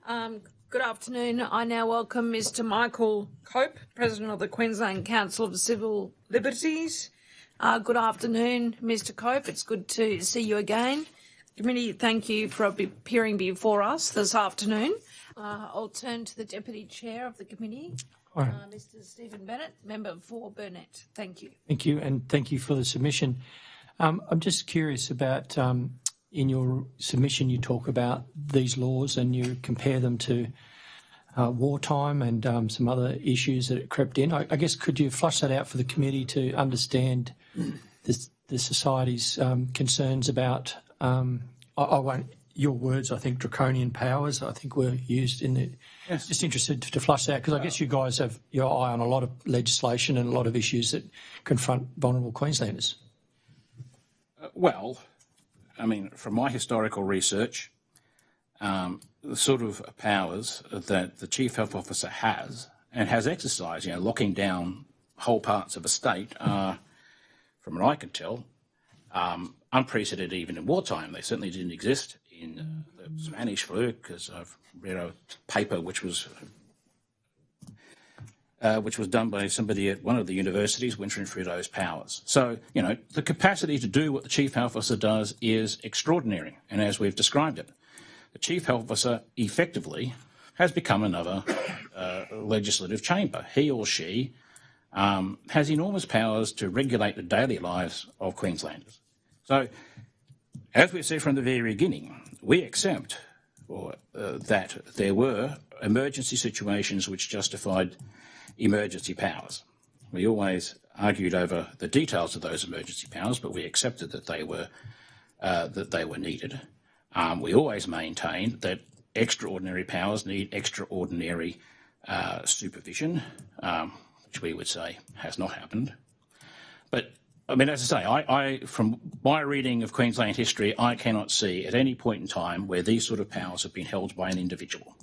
Good afternoon. I now welcome Mr. Michael Cope, President of the Queensland Council of Civil Liberties. Good afternoon, Mr. Cope. It's good to see you again. Committee, thank you for appearing before us this afternoon. I'll turn to the Deputy Chair of the committee, Mr. Stephen Bennett, member for Burnett. Thank you. Thank you, and thank you for the submission. I'm just curious about, in your submission you talk about these laws and you compare them to wartime and some other issues that crept in. I guess could you flush that out for the committee to understand the society's concerns about, I won't, your words, I think draconian powers, I think were used in the... Yes. Just interested to flush that, because I guess you guys have your eye on a lot of legislation and a lot of issues that confront vulnerable Queenslanders. Well, I mean, from my historical research, the sort of powers that the Chief Health Officer has and has exercised, locking down whole parts of a state are, from what I can tell, unprecedented even in wartime. They certainly didn't exist in the Spanish flu, because I've read a paper which was done by somebody at one of the universities wintering through those powers. So, the capacity to do what the Chief Health Officer does is extraordinary. And as we've described it, the Chief Health Officer effectively has become another legislative chamber. He or she has enormous powers to regulate the daily lives of Queenslanders. So, as we've said from the very beginning, we accept that there were emergency situations which justified emergency powers. We always argued over the details of those emergency powers, but we accepted that they were needed. We always maintained that extraordinary powers need extraordinary supervision, which we would say has not happened. But I mean, as I say, I from my reading of Queensland history, I cannot see at any point in time where these sort of powers have been held by an individual.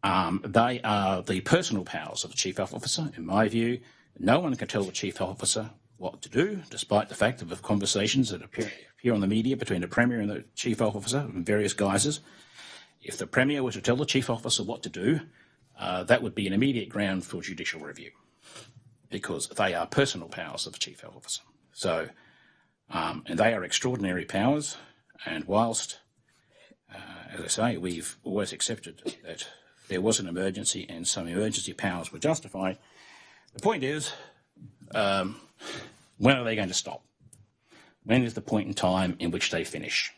They are the personal powers of the Chief Health Officer. In my view, no one can tell the Chief Health Officer what to do, despite the fact of the conversations that appear on the media between the Premier and the Chief Health Officer in various guises. If the Premier were to tell the Chief Officer what to do, that would be an immediate ground for judicial review, because they are personal powers of the Chief Health Officer. So, and they are extraordinary powers, and whilst, as I say, we've always accepted that there was an emergency and some emergency powers were justified, the point is, when are they going to stop? When is the point in time in which they finish?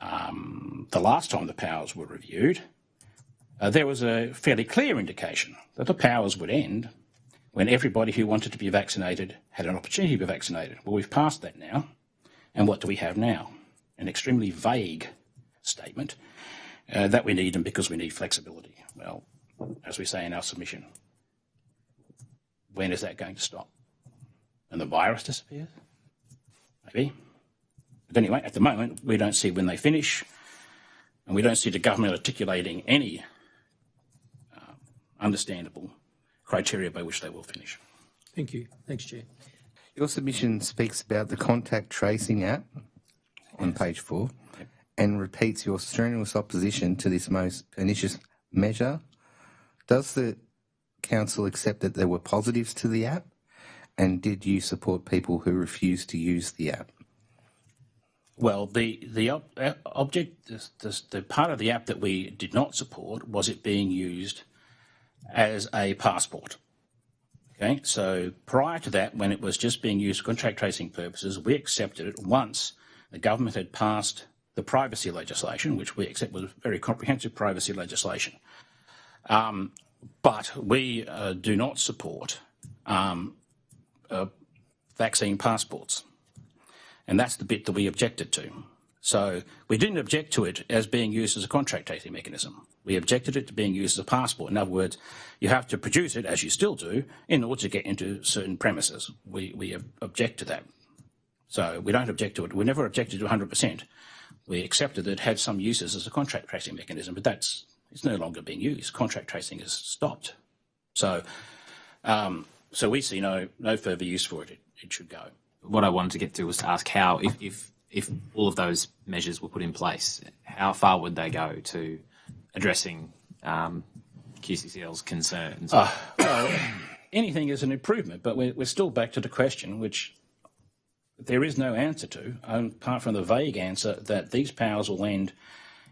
The last time the powers were reviewed, there was a fairly clear indication that the powers would end when everybody who wanted to be vaccinated had an opportunity to be vaccinated. Well, we've passed that now, and what do we have now? An extremely vague statement that we need them because we need flexibility. Well, as we say in our submission, when is that going to stop? And the virus disappears? Maybe. But anyway, at the moment, we don't see when they finish, and we don't see the government articulating any understandable criteria by which they will finish. Thank you. Thanks, Chair. Your submission speaks about the contact tracing app on page 4 and repeats your strenuous opposition to this most pernicious measure. Does the Council accept that there were positives to the app, and did you support people who refused to use the app? Well, the object, the part of the app that we did not support was it being used as a passport. Okay, so prior to that, when it was just being used for contact tracing purposes, we accepted it once the government had passed the privacy legislation, which we accept was very comprehensive privacy legislation. But we do not support vaccine passports. And that's the bit that we objected to. So we didn't object to it as being used as a contract tracing mechanism. We objected it to being used as a passport. In other words, you have to produce it, as you still do, in order to get into certain premises. We object to that. So we don't object to it. We never objected to 100%. We accepted that it had some uses as a contract tracing mechanism, but it's no longer being used. Contract tracing has stopped. So so we see no further use for it. It should go. What I wanted to get to was to ask how, if all of those measures were put in place, how far would they go to addressing QCCL's concerns? Well, anything is an improvement, but we're still back to the question, which there is no answer to, apart from the vague answer that these powers will end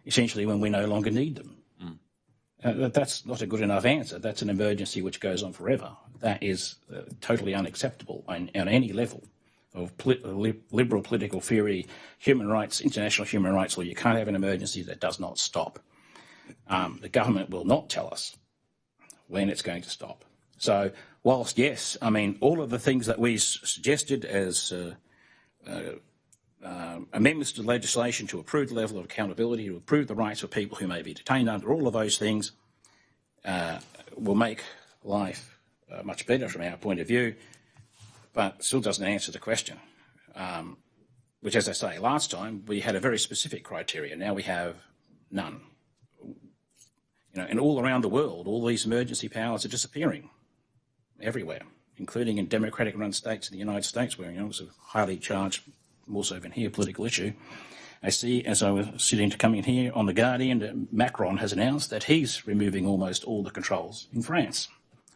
essentially when we no longer need them. That's not a good enough answer. That's an emergency which goes on forever. That is totally unacceptable on any level of liberal political theory, human rights, international human rights law. You can't have an emergency that does not stop. The government will not tell us when it's going to stop. So whilst, yes, I mean, all of the things that we suggested as amendments to legislation to improve the level of accountability, to improve the rights of people who may be detained under all of those things, will make life much better from our point of view, but still doesn't answer the question. Which, as I say, last time we had a very specific criteria. Now we have none. And all around the world, all these emergency powers are disappearing everywhere, including in democratic-run states in the United States, where it's a highly charged, more so than here, political issue. I see, as I was sitting to come in here on The Guardian, that Macron has announced that he's removing almost all the controls in France,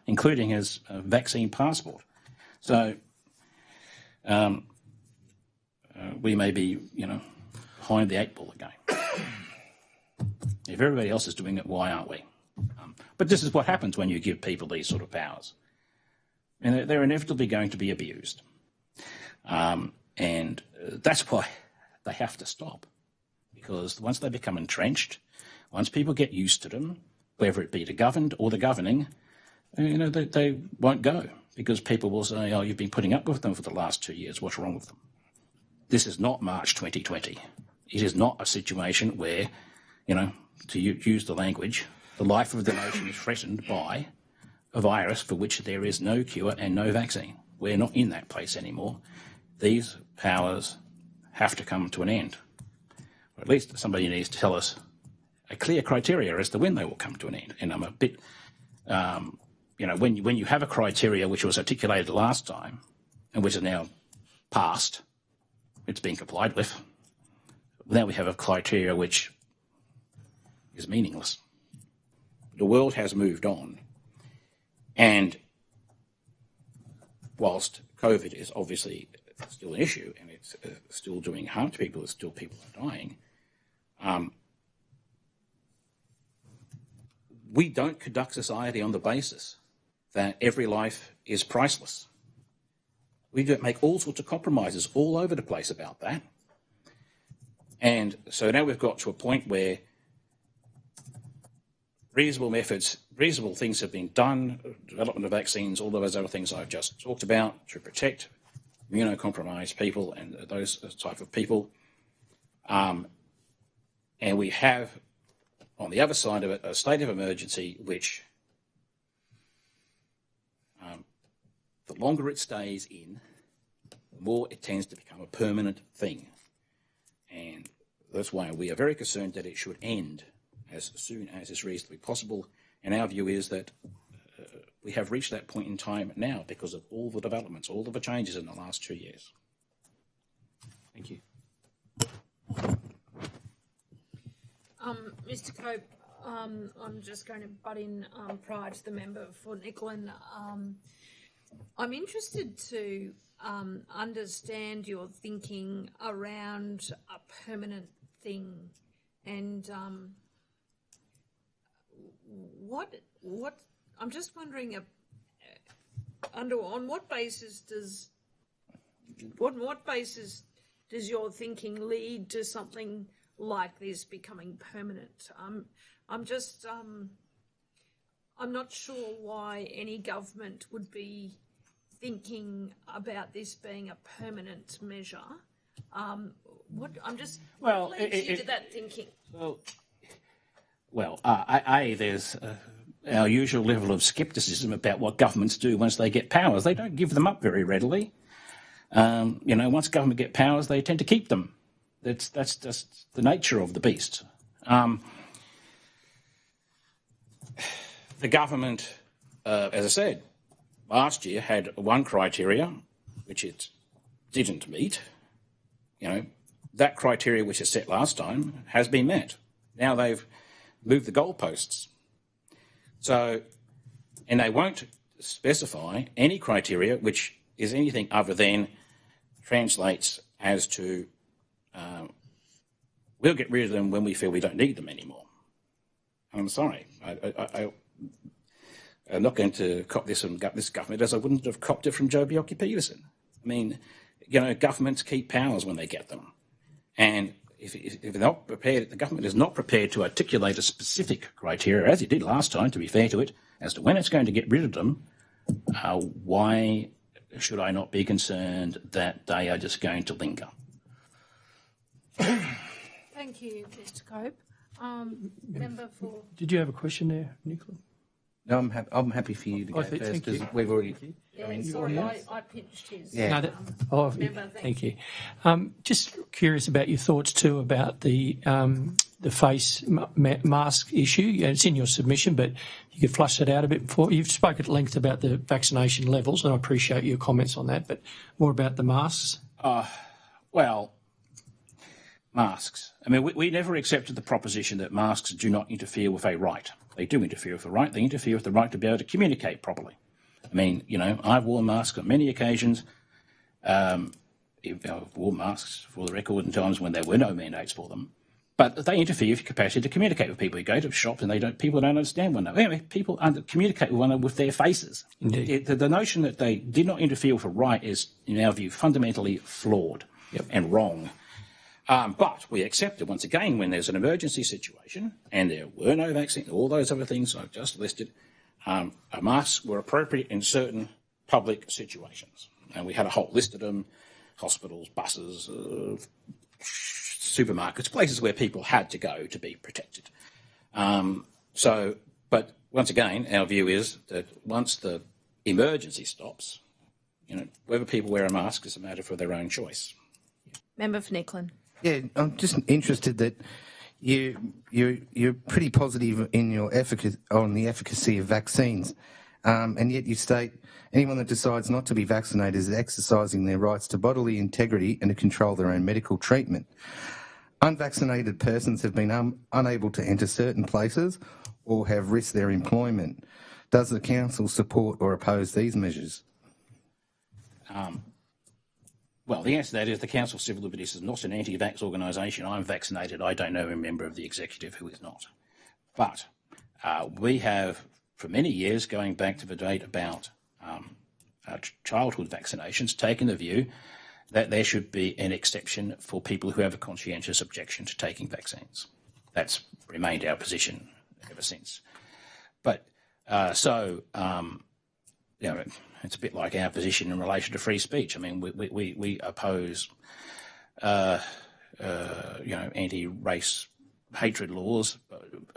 including his vaccine passport. So we may be, behind the 8 ball again. If everybody else is doing it, why aren't we? But this is what happens when you give people these sort of powers. And they're inevitably going to be abused. And that's why they have to stop. Because once they become entrenched, once people get used to them, whether it be the governed or the governing, they won't go. Because people will say, oh, you've been putting up with them for the last 2 years. What's wrong with them? This is not March 2020. It is not a situation where, to use the language, the life of the nation is threatened by a virus for which there is no cure and no vaccine. We're not in that place anymore. These powers have to come to an end. Or at least somebody needs to tell us a clear criteria as to when they will come to an end. And I'm a bit, when you have a criteria which was articulated last time and which is now passed, it's being complied with. Now we have a criteria which is meaningless. The world has moved on. And whilst COVID is obviously still an issue and it's still doing harm to people, still people are dying, we don't conduct society on the basis that every life is priceless. We do make all sorts of compromises all over the place about that. And so now we've got to a point where reasonable things have been done, development of vaccines, all of those other things I've just talked about to protect immunocompromised people and those type of people. And we have, on the other side of it, a state of emergency which, the longer it stays in, the more it tends to become a permanent thing. And that's why we are very concerned that it should end as soon as is reasonably possible. And our view is that we have reached that point in time now because of all the developments, all of the changes in the last 2 years. Thank you. Mr. Cope, I'm just going to butt in prior to the member for Nicklin. I'm interested to understand your thinking around a permanent thing and what I'm just wondering on what basis does your thinking lead to something like this becoming permanent? I'm not sure why any government would be thinking about this being a permanent measure. What leads you to that thinking? There's our usual level of scepticism about what governments do once they get powers. They don't give them up very readily. Once government get powers, they tend to keep them. That's just the nature of the beast. The government, as I said, last year had one criteria which it didn't meet. That criteria which is set last time has been met. Now they've move the goalposts. So, and they won't specify any criteria which is anything other than translates as to we'll get rid of them when we feel we don't need them anymore. I'm sorry. I'm not going to cop this from this government as I wouldn't have copped it from Joh Bjelke-Petersen. I mean, governments keep powers when they get them. And if they're not prepared, the government is not prepared to articulate a specific criteria, as it did last time, to be fair to it, as to when it's going to get rid of them, why should I not be concerned that they are just going to linger? Thank you, Mr. Cope. Member for... Did you have a question there, Nicola? No, I'm happy for you to go first thank because you. we've already. Yeah, sorry, I pinched his. Yeah. Member, Thank you. Just curious about your thoughts too about the face mask issue. It's in your submission, but you could flush that out a bit before. You've spoken at length about the vaccination levels, and I appreciate your comments on that, but more about the masks. Well, masks. I mean, we never accepted the proposition that masks do not interfere with a right. They do interfere with a right. They interfere with the right to be able to communicate properly. I mean, I've worn masks on many occasions. I've worn masks, for the record, in times when there were no mandates for them. But they interfere with your capacity to communicate with people. You go to shops and people don't understand one another. Anyway, people communicate with one another with their faces. Indeed. The notion that they did not interfere with a right is, in our view, fundamentally flawed and wrong. But we accept it once again when there's an emergency situation and there were no vaccines, all those other things I've just listed, masks were appropriate in certain public situations. And we had a whole list of them: hospitals, buses, supermarkets, places where people had to go to be protected. But once again, our view is that once the emergency stops, whether people wear a mask is a matter for their own choice. Member for Nicklin. Yeah, I'm just interested that you're pretty positive in your on the efficacy of vaccines, and yet you state anyone that decides not to be vaccinated is exercising their rights to bodily integrity and to control their own medical treatment. Unvaccinated persons have been unable to enter certain places or have risked their employment. Does the council support or oppose these measures? Well, the answer to that is the Council of Civil Liberties is not an anti-vax organisation. I'm vaccinated. I don't know a member of the executive who is not. But we have, for many years, going back to the debate about childhood vaccinations, taken the view that there should be an exception for people who have a conscientious objection to taking vaccines. That's remained our position ever since. But it's a bit like our position in relation to free speech. I mean, we oppose, anti-race hatred laws,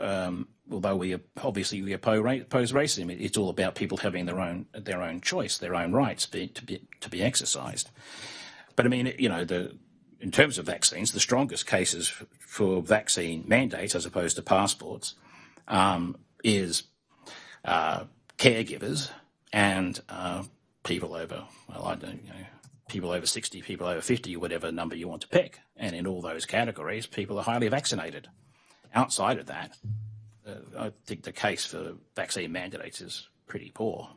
although we oppose racism. It's all about people having their own choice, their own rights to be exercised. But I mean, in terms of vaccines, the strongest cases for vaccine mandates as opposed to passports is caregivers and people over, people over 60, people over 50, whatever number you want to pick. And in all those categories, people are highly vaccinated. Outside of that, I think the case for vaccine mandates is pretty poor.